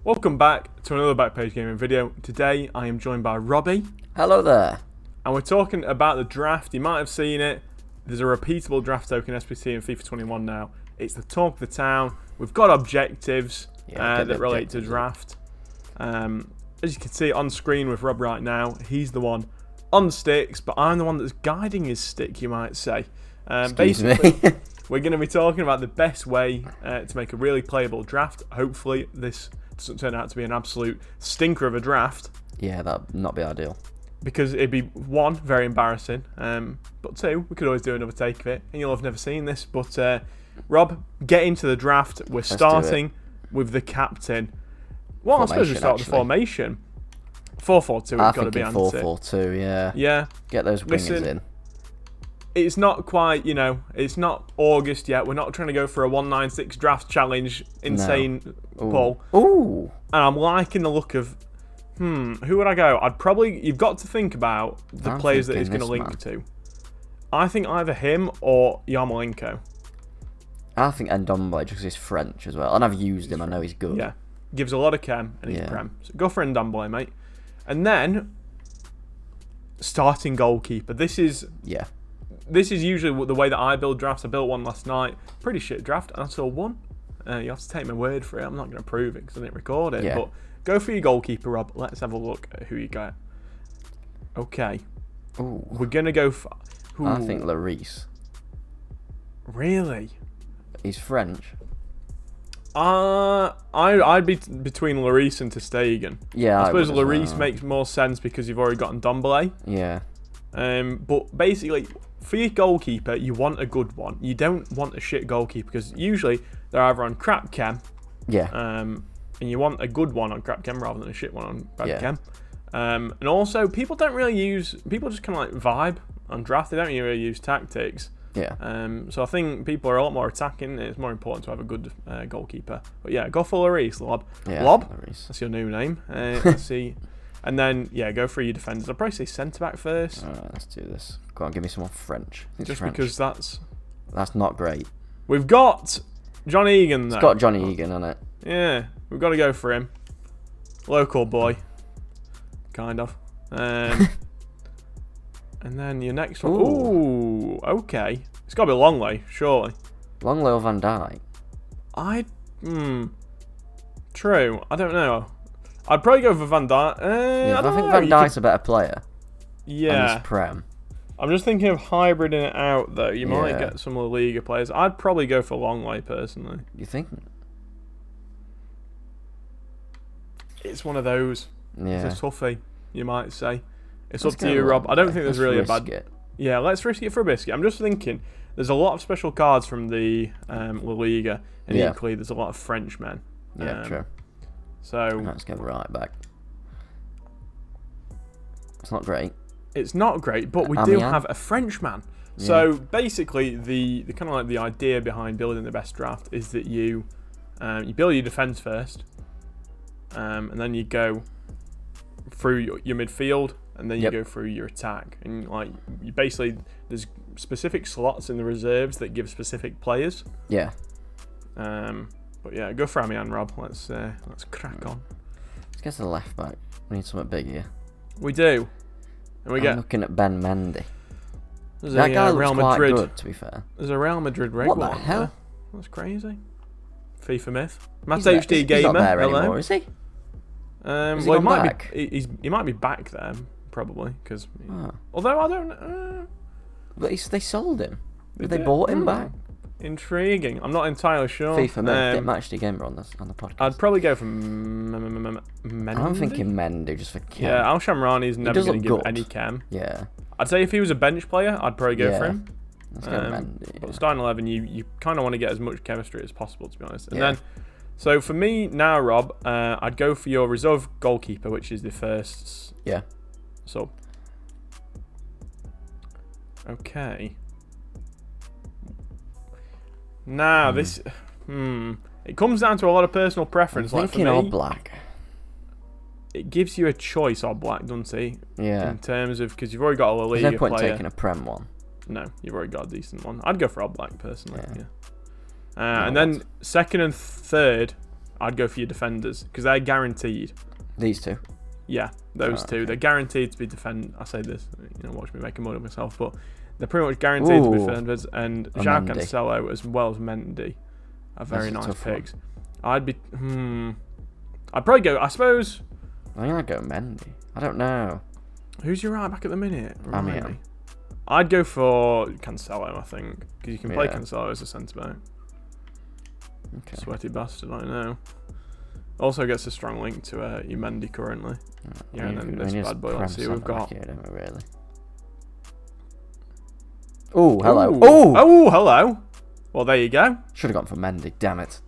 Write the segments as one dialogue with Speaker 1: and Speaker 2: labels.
Speaker 1: Welcome back to another Backpage Gaming video. Today I am joined by Robbie.
Speaker 2: Hello there.
Speaker 1: And we're talking about the draft. You might have seen it. There's a repeatable draft token SBC in FIFA 21 now. It's the talk of the town. We've got objectives that relate to draft. As you can see on screen with Rob right now, he's the one on the sticks, but I'm the one that's guiding his stick, you might say. Basically, we're going to be talking about the best way to make a really playable draft. Hopefully this doesn't turn out to be an absolute stinker of a draft.
Speaker 2: Yeah, that'd not be ideal.
Speaker 1: Because it'd be, one, very embarrassing, but two, we could always do another take of it, and you'll have never seen this. But Rob, get into the draft. We're starting with the captain. Well, I suppose we start with the formation. 4-4-2, it's got to be answered.
Speaker 2: 4-4-2, yeah.
Speaker 1: Yeah.
Speaker 2: Get those wingers in.
Speaker 1: It's not quite, it's not August yet. We're not trying to go for a 196 draft challenge, insane pull.
Speaker 2: Ooh.
Speaker 1: And I'm liking the look of, who would I go? You've got to think about the players that he's going to link to. I think either him or Yarmolenko.
Speaker 2: I think Ndombele, just because he's French as well. And I've used him, I know he's good.
Speaker 1: Yeah. Gives a lot of chem, and he's prem. So go for Ndombele, mate. And then, starting goalkeeper. This is usually the way that I build drafts. I built one last night. Pretty shit draft, and I saw one. You have to take my word for it. I'm not going to prove it because I didn't record it. But go for your goalkeeper, Rob. Let's have a look at who you got. Okay.
Speaker 2: Ooh.
Speaker 1: We're going to go for...
Speaker 2: I think Lloris.
Speaker 1: Really?
Speaker 2: He's French.
Speaker 1: I'd be between Lloris and ter Stegen.
Speaker 2: Yeah,
Speaker 1: I suppose Lloris makes more sense because you've already got Ndombele.
Speaker 2: Yeah.
Speaker 1: But basically, for your goalkeeper, you want a good one. You don't want a shit goalkeeper because usually they're either on crap chem.
Speaker 2: Yeah.
Speaker 1: And you want a good one on crap chem rather than a shit one on bad chem. And also, people just kind of like vibe on draft. They don't really use tactics.
Speaker 2: Yeah.
Speaker 1: So I think people are a lot more attacking. It's more important to have a good goalkeeper. But yeah, go for Lloris, Lob.
Speaker 2: Yeah,
Speaker 1: Lob?
Speaker 2: Lloris.
Speaker 1: That's your new name. Let's see. And then, go for your defenders. I'll probably say centre-back first.
Speaker 2: Alright, let's do this. Go on, give me someone French.
Speaker 1: Just
Speaker 2: French.
Speaker 1: because that's
Speaker 2: not great.
Speaker 1: We've got John Egan there.
Speaker 2: It's got Johnny Egan on it.
Speaker 1: Yeah, we've got to go for him. Local boy. Kind of. And then your next one. Ooh, okay. It's got to be Longley, surely.
Speaker 2: Longley or Van Dijk?
Speaker 1: True. I don't know. I'd probably go for Van Dijk.
Speaker 2: I think Van Dijk's a better player.
Speaker 1: Yeah.
Speaker 2: And he's prem.
Speaker 1: I'm just thinking of hybriding it out, though. You might get some of the Liga players. I'd probably go for Longley, personally.
Speaker 2: You think?
Speaker 1: It's one of those.
Speaker 2: Yeah.
Speaker 1: It's a toughie, you might say. It's up to you, Rob. I don't think there's really a bad... Yeah, let's risk it for a biscuit. I'm just thinking, there's a lot of special cards from the La Liga, and equally there's a lot of Frenchmen.
Speaker 2: Yeah, true.
Speaker 1: So...
Speaker 2: Let's get right back. It's not great.
Speaker 1: It's not great, but we do have a Frenchman. Yeah. So basically, the kind of like the idea behind building the best draft is that you build your defense first, and then you go through your midfield, and then you go through your attack, and like you basically there's specific slots in the reserves that give specific players. Yeah. But yeah, go for Amiens, Rob. Let's crack on.
Speaker 2: Let's get to the left back. We need something big here.
Speaker 1: We do. And
Speaker 2: I'm looking at Ben Mendy.
Speaker 1: That
Speaker 2: guy looks quite good, to be fair.
Speaker 1: There's a Real Madrid regular.
Speaker 2: What the hell?
Speaker 1: That's crazy. FIFA myth.
Speaker 2: Matt
Speaker 1: HD Gamer.
Speaker 2: He's not there anymore, is he?
Speaker 1: Well, he might be. He might be back there, probably, because. Although I don't.
Speaker 2: But they sold him. They bought him back.
Speaker 1: Intriguing. I'm not entirely sure.
Speaker 2: FIFA myth. Match the gamer on the podcast.
Speaker 1: I'd probably go for Mendy.
Speaker 2: I'm thinking Mendy just for chem.
Speaker 1: Yeah, Al Shamrani's never going to give any chem.
Speaker 2: Yeah.
Speaker 1: I'd say if he was a bench player, I'd probably go for him.
Speaker 2: Let's go Mendy.
Speaker 1: But starting 11, you kind of want to get as much chemistry as possible, to be honest. And then, so for me now, Rob, I'd go for your reserve goalkeeper, which is the first.
Speaker 2: Yeah.
Speaker 1: So. Okay. Now this, it comes down to a lot of personal preference.
Speaker 2: I'm thinking all black.
Speaker 1: It gives you a choice, all black, doesn't it?
Speaker 2: Yeah.
Speaker 1: In terms of because you've already got a La Liga
Speaker 2: There's no point
Speaker 1: player.
Speaker 2: taking a prem one.
Speaker 1: No, you've already got a decent one. I'd go for all black personally. Yeah. And then second and third, I'd go for your defenders because they're guaranteed.
Speaker 2: These two.
Speaker 1: Yeah, those two.
Speaker 2: Okay.
Speaker 1: They're guaranteed to be defend. I say this, watch me make a mud of myself, but they're pretty much guaranteed to be defenders. And João Cancelo as well as Mendy are very nice picks. I'd be. I'd probably go. I suppose.
Speaker 2: I think I'd go Mendy. I don't know.
Speaker 1: Who's your right back at the minute?
Speaker 2: Amiel.
Speaker 1: I'd go for Cancelo, I think, because you can play Cancelo as a centre back.
Speaker 2: Okay.
Speaker 1: Sweaty bastard, I know. Also gets a strong link to Mendy currently. Yeah, and then this bad boy. Let's see who we've got.
Speaker 2: Here, don't we, really? Oh, hello.
Speaker 1: Oh, hello. Well, there you go.
Speaker 2: Should have gone for Mendy. Damn it.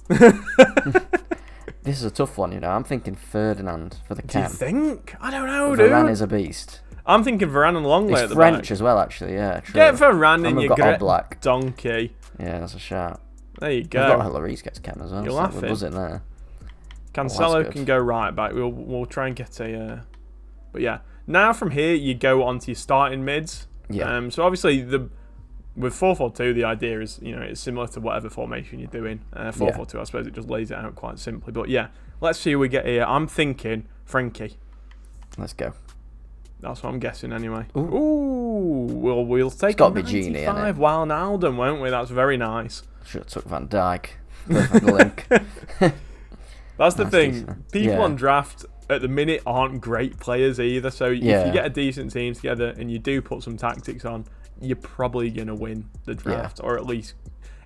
Speaker 2: This is a tough one, I'm thinking Ferdinand for the Cam.
Speaker 1: Do you think? I don't know,
Speaker 2: Varane
Speaker 1: dude.
Speaker 2: is a beast.
Speaker 1: I'm thinking Varane and Longley at the back.
Speaker 2: He's French as well, actually. Yeah, true.
Speaker 1: Get Varane in your
Speaker 2: Oblak.
Speaker 1: donkey.
Speaker 2: Yeah, that's a shout.
Speaker 1: There you go.
Speaker 2: We've got Lloris gets Cam as well.
Speaker 1: You're
Speaker 2: laughing.
Speaker 1: laughing.
Speaker 2: We're buzzing there.
Speaker 1: Cancelo can go right back. We'll try and get a. But yeah, now from here you go onto your starting mids.
Speaker 2: Yeah.
Speaker 1: So obviously with 4-4-2, the idea is it's similar to whatever formation you're doing. 4-4-2, I suppose it just lays it out quite simply. But yeah, let's see who we get here. I'm thinking Frankie.
Speaker 2: Let's go.
Speaker 1: That's what I'm guessing anyway.
Speaker 2: Ooh.
Speaker 1: We'll take
Speaker 2: it's got to be Genie, innit?
Speaker 1: Wijnaldum, won't we? That's very nice.
Speaker 2: Should have took Van Dijk. Perfect link.
Speaker 1: That's the thing.
Speaker 2: Decent.
Speaker 1: People on draft at the minute aren't great players either. So if you get a decent team together and you do put some tactics on, you're probably gonna win the draft, or at least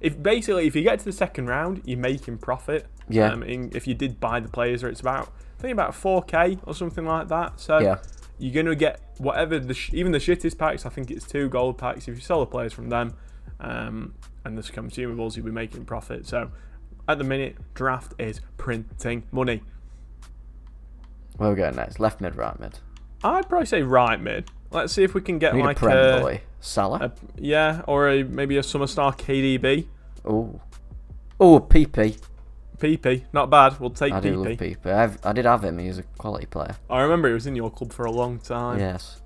Speaker 1: if you get to the second round, you're making profit.
Speaker 2: Yeah.
Speaker 1: If you did buy the players, or it's about 4K or something like that. So you're gonna get whatever even the shittest packs. I think it's 2 gold packs. If you sell the players from them, and there's consumables, you'll be making profit. So at the minute, draft is printing money.
Speaker 2: Where are we going next? Left mid, right mid?
Speaker 1: I'd probably say right mid. Let's see if we can get
Speaker 2: a Prem boy. Salah?
Speaker 1: Or maybe a summer star KDB.
Speaker 2: Oh, PP.
Speaker 1: PP, not bad. We'll take PP.
Speaker 2: I do love PP. I did have him. He's a quality player.
Speaker 1: I remember he was in your club for a long time.
Speaker 2: Yes.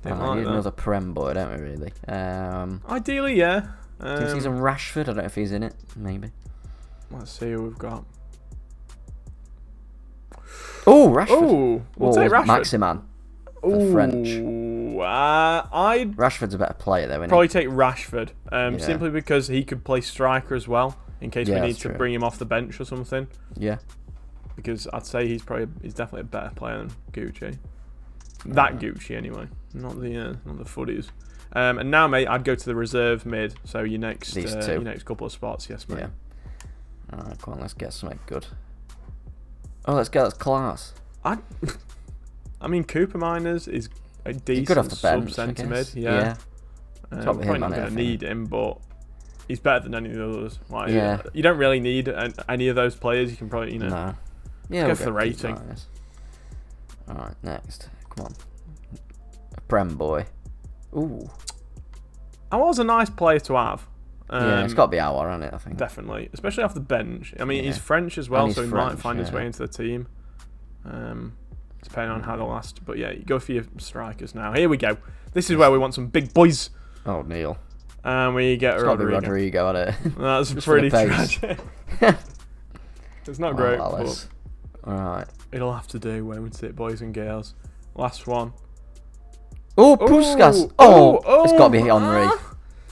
Speaker 1: Didn't
Speaker 2: We need another Prem boy, don't we, really?
Speaker 1: Ideally, yeah.
Speaker 2: Can you see some Rashford? I don't know if he's in it. Maybe.
Speaker 1: Let's see who we've got.
Speaker 2: Oh, Rashford.
Speaker 1: Oh, we'll take Rashford.
Speaker 2: Maximan. The French.
Speaker 1: Rashford's
Speaker 2: a better player, though, isn't
Speaker 1: probably take Rashford, simply because he could play striker as well, in case we need to bring him off the bench or something.
Speaker 2: Yeah.
Speaker 1: Because I'd say he's definitely a better player than Gucci. That Gucci anyway, not the FUTTIES. And now, mate, I'd go to the reserve mid. So your next couple of spots, yes, mate.
Speaker 2: Yeah. All right, come on, let's get something good. Oh, let's get class.
Speaker 1: I mean, Cooper Miners is a decent sub-centre mid. Yeah. Probably not going to need him, but he's better than any of the others. You don't really need any of those players. You can probably,
Speaker 2: No. Yeah,
Speaker 1: go for the rating.
Speaker 2: All right, next. Come on. A Prem boy. Ooh.
Speaker 1: That was a nice player to have.
Speaker 2: It's got to be Aouar, hasn't it, I think.
Speaker 1: Definitely. Especially off the bench. I mean, he's French as well, so he might find his way into the team. Depending on how they'll last. But yeah, you go for your strikers now. Here we go. This is where we want some big boys.
Speaker 2: Oh, Neil.
Speaker 1: And we get
Speaker 2: Rodrigo on it.
Speaker 1: That's pretty tragic. It's not great, but
Speaker 2: alright.
Speaker 1: It'll have to do, won't it, boys and girls? Last one.
Speaker 2: Oh, Puskas! It's got to be Henry.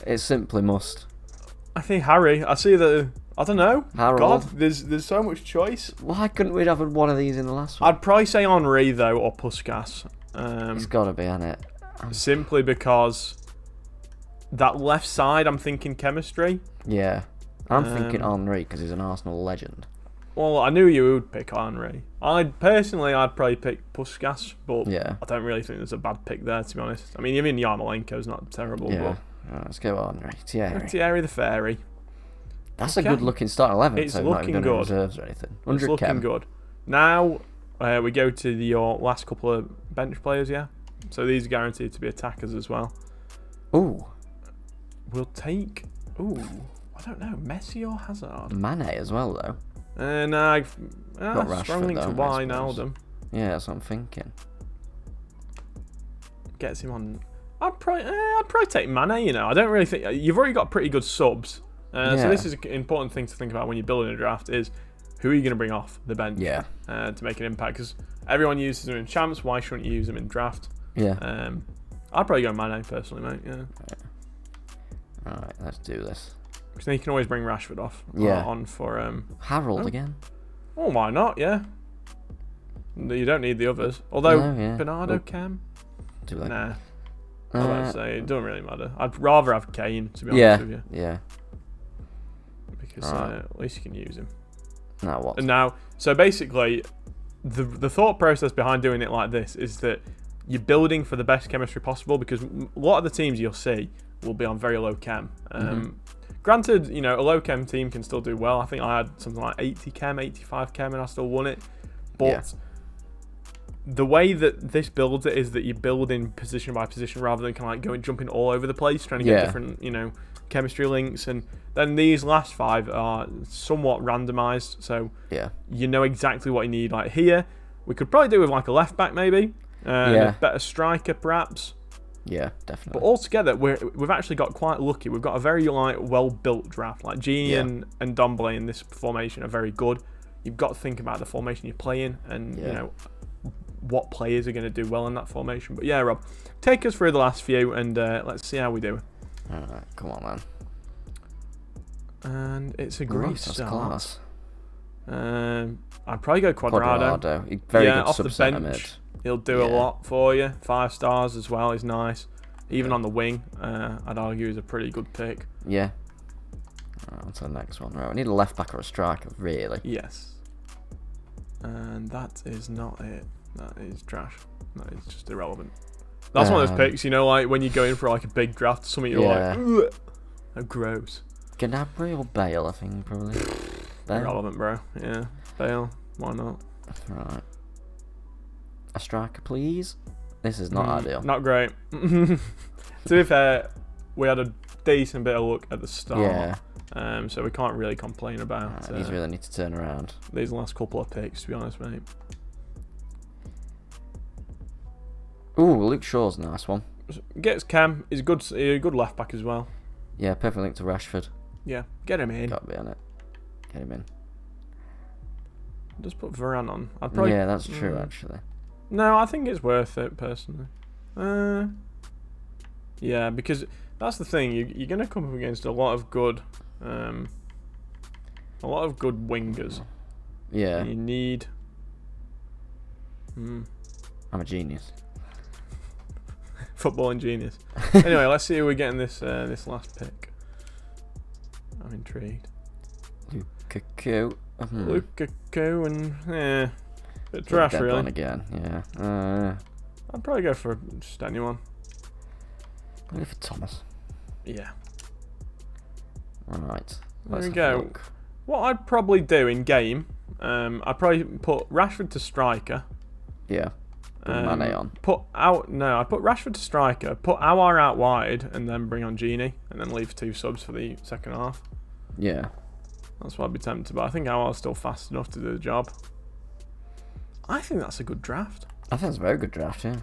Speaker 2: It simply must.
Speaker 1: I think Harry. I see that. I don't know.
Speaker 2: Harold.
Speaker 1: God, there's so much choice.
Speaker 2: Why couldn't we have one of these in the last one?
Speaker 1: I'd probably say Henri though, or Puskas.
Speaker 2: It's got to be, hasn't it?
Speaker 1: Simply because that left side, I'm thinking chemistry.
Speaker 2: Yeah, I'm thinking Henri because he's an Arsenal legend.
Speaker 1: Well, I knew you would pick Henri. I'd probably pick Puskas, but I don't really think there's a bad pick there, to be honest. I mean, even Yarmolenko's not terrible.
Speaker 2: Yeah. Right, let's go Henri.
Speaker 1: Thierry the Fairy.
Speaker 2: That's a good looking starting 11.
Speaker 1: It's
Speaker 2: so
Speaker 1: looking
Speaker 2: not
Speaker 1: good.
Speaker 2: Reserves or anything.
Speaker 1: It's looking good. Now we go to your last couple of bench players. Yeah, so these are guaranteed to be attackers as well.
Speaker 2: Ooh.
Speaker 1: We'll take. Ooh, I don't know, Messi or Hazard.
Speaker 2: Mane as well though.
Speaker 1: And strong link to Wijnaldum.
Speaker 2: Yeah, that's what I'm thinking.
Speaker 1: Gets him on. I'd probably take Mane. I don't really think you've already got pretty good subs. So this is an important thing to think about when you're building a draft: is who are you going to bring off the bench
Speaker 2: Yeah.
Speaker 1: to make an impact? Because everyone uses them in champs. Why shouldn't you use them in draft?
Speaker 2: Yeah.
Speaker 1: I'd probably go Mane personally, mate. Yeah.
Speaker 2: All right, let's do this.
Speaker 1: Because then you can always bring Rashford off. On for
Speaker 2: Harold again.
Speaker 1: Oh, why not? Yeah. You don't need the others. Although Bernardo can.
Speaker 2: Do that.
Speaker 1: Nah. I was about to say it doesn't really matter. I'd rather have Kane, to be honest with you.
Speaker 2: Yeah.
Speaker 1: Because at least you can use him.
Speaker 2: Now what?
Speaker 1: And now, so basically, the thought process behind doing it like this is that you're building for the best chemistry possible, because a lot of the teams you'll see will be on very low chem. Granted, you know, a low chem team can still do well. I think I had something like 80 chem, 85 chem, and I still won it. But the way that this builds it is that you're building position by position rather than kind of like jumping all over the place, trying to get different, you know, chemistry links. And then these last 5 are somewhat randomized, so you know exactly what you need. Like here, we could probably do with like a left back maybe, a better striker perhaps.
Speaker 2: Yeah, definitely.
Speaker 1: But altogether, we've actually got quite lucky. We've got a very like well-built draft. Like Genie and Ndombele in this formation are very good. You've got to think about the formation you're playing and you know what players are going to do well in that formation. But yeah, Rob, take us through the last few and let's see how we do.
Speaker 2: All right, come on, man.
Speaker 1: And it's a great start.
Speaker 2: Class.
Speaker 1: I'd probably go Quadrado.
Speaker 2: Very good
Speaker 1: off the bench.
Speaker 2: Mid.
Speaker 1: He'll do a lot for you. 5 stars as well is nice. Even on the wing, I'd argue is a pretty good pick.
Speaker 2: Yeah. Right, on to the next one. Right, we need a left back or a striker, really.
Speaker 1: Yes. And that is not it. That is trash. That is just irrelevant. That's one of those picks, you know, like when you go in for like a big draft, something you're like, ugh, how gross.
Speaker 2: Gnabry or Bale, I think, probably. Bale?
Speaker 1: Irrelevant, bro. Yeah. Bale. Why not?
Speaker 2: Right. A striker, please. This is not ideal.
Speaker 1: Not great. To be fair, we had a decent bit of luck at the start.
Speaker 2: Yeah.
Speaker 1: So we can't really complain about.
Speaker 2: These really need to turn around.
Speaker 1: These last couple of picks, to be honest, mate.
Speaker 2: Ooh, Luke Shaw's a nice one.
Speaker 1: Gets Cam. He's a good left back as well.
Speaker 2: Yeah, perfect link to Rashford.
Speaker 1: Yeah, get him in.
Speaker 2: Got to be on it. Get him in.
Speaker 1: Just put Varane on. I'd probably.
Speaker 2: Yeah, that's true, actually.
Speaker 1: No, I think it's worth it personally. Yeah, because that's the thing. You're gonna come up against a lot of good wingers.
Speaker 2: Yeah.
Speaker 1: And you need.
Speaker 2: I'm a genius.
Speaker 1: Footballing genius. Anyway, let's see who we're getting this last pick. I'm intrigued.
Speaker 2: Lukaku.
Speaker 1: Lukaku and bit trash really.
Speaker 2: Again, yeah.
Speaker 1: I'd probably go for just anyone.
Speaker 2: I'll go for Thomas.
Speaker 1: Yeah.
Speaker 2: Right.
Speaker 1: There we go. What I'd probably do in game, I'd probably put Rashford to striker.
Speaker 2: Yeah. Mane on.
Speaker 1: I'd put Rashford to striker, put Aouar out wide, and then bring on Genie, and then leave 2 subs for the second half.
Speaker 2: Yeah.
Speaker 1: That's what I'd be tempted, but I think Aouar's still fast enough to do the job. I think that's a good draft.
Speaker 2: I think it's a very good draft, yeah.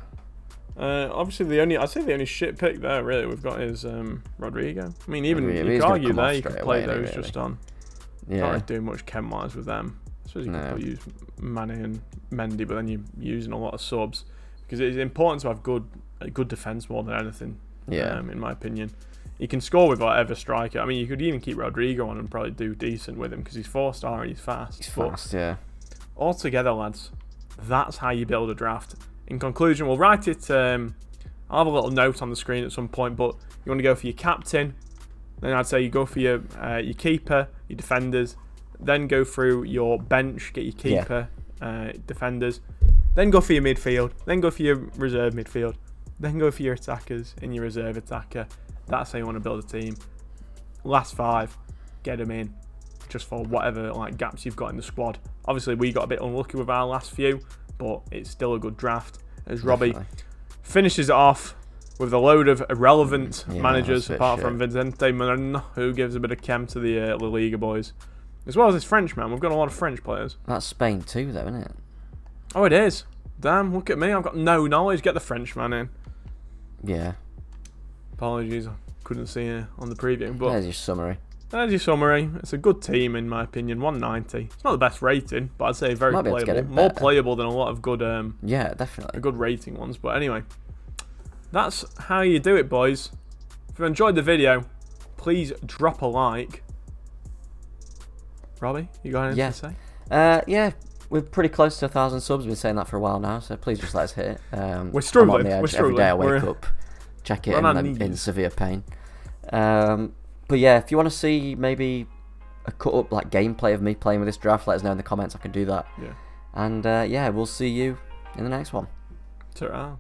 Speaker 1: Obviously, I'd say the only shit pick there really we've got is Rodrigo. I mean, even you could argue there you could play those really. Just on. Yeah. Not really doing much chem wise with them. I suppose you could use Mane and Mendy, but then you're using a lot of subs because it's important to have a good defense more than anything.
Speaker 2: Yeah.
Speaker 1: In my opinion, you can score with whatever striker. I mean, you could even keep Rodrigo on and probably do decent with him because he's 4-star and he's fast.
Speaker 2: He's fast, yeah.
Speaker 1: Altogether, lads, that's how you build a draft. In conclusion, we'll write it. I'll have a little note on the screen at some point, but you want to go for your captain. Then I'd say you go for your keeper, your defenders. Then go through your bench, get your keeper, defenders. Then go for your midfield. Then go for your reserve midfield. Then go for your attackers and your reserve attacker. That's how you want to build a team. Last 5, get them in, just for whatever like gaps you've got in the squad. Obviously, we got a bit unlucky with our last few, but it's still a good draft. As Robbie finishes it off with a load of irrelevant managers, apart from Vicente Moreno, who gives a bit of chem to the La Liga boys. As well as this Frenchman. We've got a lot of French players.
Speaker 2: That's Spain too, though, isn't it?
Speaker 1: Oh, it is. Damn, look at me. I've got no knowledge. Get the Frenchman in.
Speaker 2: Yeah.
Speaker 1: Apologies, I couldn't see it on the preview. But
Speaker 2: there's your summary.
Speaker 1: There's your summary. It's a good team in my opinion. 190. It's not the best rating, but I'd say very playable. More playable than a lot of good.
Speaker 2: Yeah, definitely.
Speaker 1: Good rating ones. But anyway, that's how you do it, boys. If you enjoyed the video, please drop a like. Robbie, you got anything to say?
Speaker 2: Yeah, we're pretty close to 1,000 subs. We've been saying that for a while now, so please just let us hit it.
Speaker 1: We're struggling.
Speaker 2: I'm on the edge every day I wake up. Check it, and I'm in severe pain. But yeah, if you want to see maybe a cut up like gameplay of me playing with this draft, let us know in the comments. I can do that.
Speaker 1: Yeah.
Speaker 2: And yeah, we'll see you in the next one.
Speaker 1: Ta-ra.